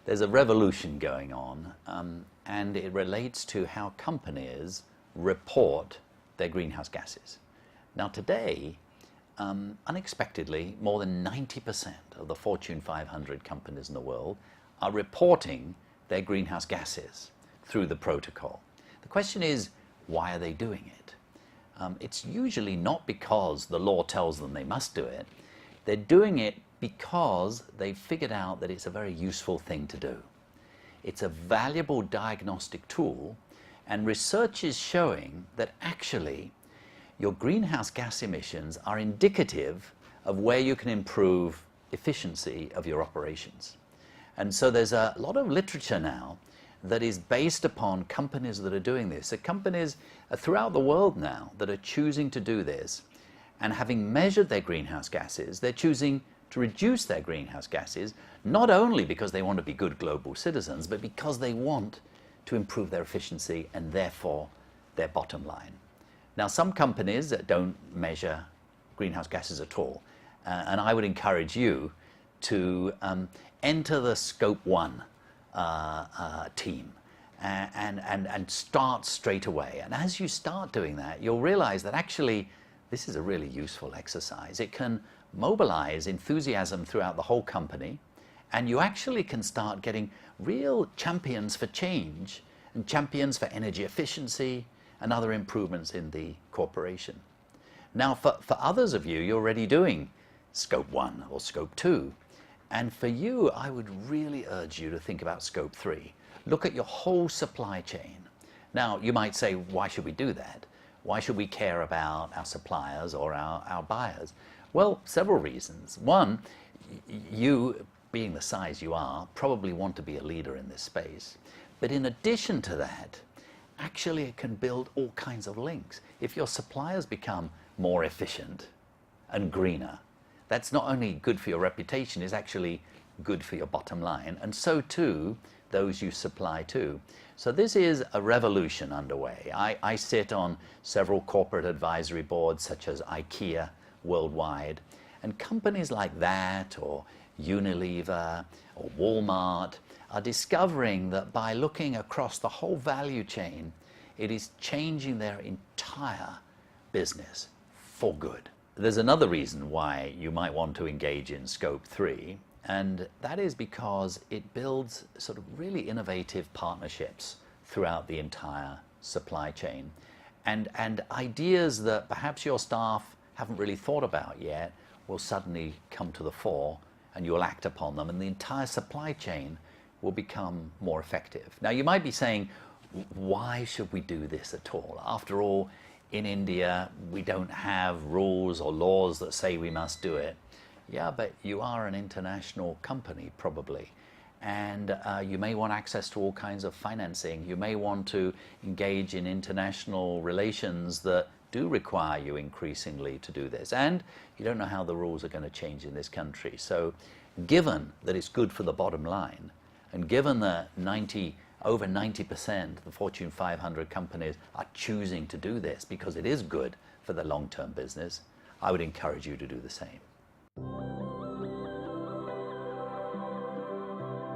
There's a revolution going on, and it relates to how companies report their greenhouse gases. Now today, unexpectedly, more than 90% of the Fortune 500 companies in the world are reporting their greenhouse gases through the protocol. The question is, why are they doing it? It's usually not because the law tells them they must do it. They're doing it because they've figured out that it's a very useful thing to do. It's a valuable diagnostic tool, and research is showing that actually your greenhouse gas emissions are indicative of where you can improve efficiency of your operations. And so there's a lot of literature now that is based upon companies that are doing this. So companies throughout the world now that are choosing to do this, and having measured their greenhouse gases, they're choosing to reduce their greenhouse gases, not only because they want to be good global citizens, but because they want to improve their efficiency and therefore their bottom line. Now, some companies don't measure greenhouse gases at all, and I would encourage you to enter the Scope 1 team and start straight away. And as you start doing that, you'll realize that actually this is a really useful exercise. It can mobilize enthusiasm throughout the whole company, and you actually can start getting real champions for change and champions for energy efficiency and other improvements in the corporation. Now, for others of you, you're already doing Scope 1 or Scope 2. And for you, I would really urge you to think about Scope 3. Look at your whole supply chain. Now, you might say, why should we do that? Why should we care about our suppliers or our buyers? Well, several reasons. One, you, being the size you are, probably want to be a leader in this space. But in addition to that, actually it can build all kinds of links. If your suppliers become more efficient and greener, that's not only good for your reputation, it's actually good for your bottom line, and so too those you supply to. So this is a revolution underway. I sit on several corporate advisory boards such as IKEA worldwide, and companies like that or Unilever or Walmart are discovering that by looking across the whole value chain, it is changing their entire business for good. There's another reason why you might want to engage in Scope 3, and that is because it builds sort of really innovative partnerships throughout the entire supply chain, and ideas that perhaps your staff haven't really thought about yet will suddenly come to the fore, and you'll act upon them, and the entire supply chain will become more effective. Now, you might be saying, why should we do this at all? After all, in India, we don't have rules or laws that say we must do it. Yeah, but you are an international company, probably. And you may want access to all kinds of financing. You may want to engage in international relations that do require you increasingly to do this. And you don't know how the rules are going to change in this country. So given that it's good for the bottom line, and given that over 90% of the Fortune 500 companies are choosing to do this because it is good for the long-term business, I would encourage you to do the same.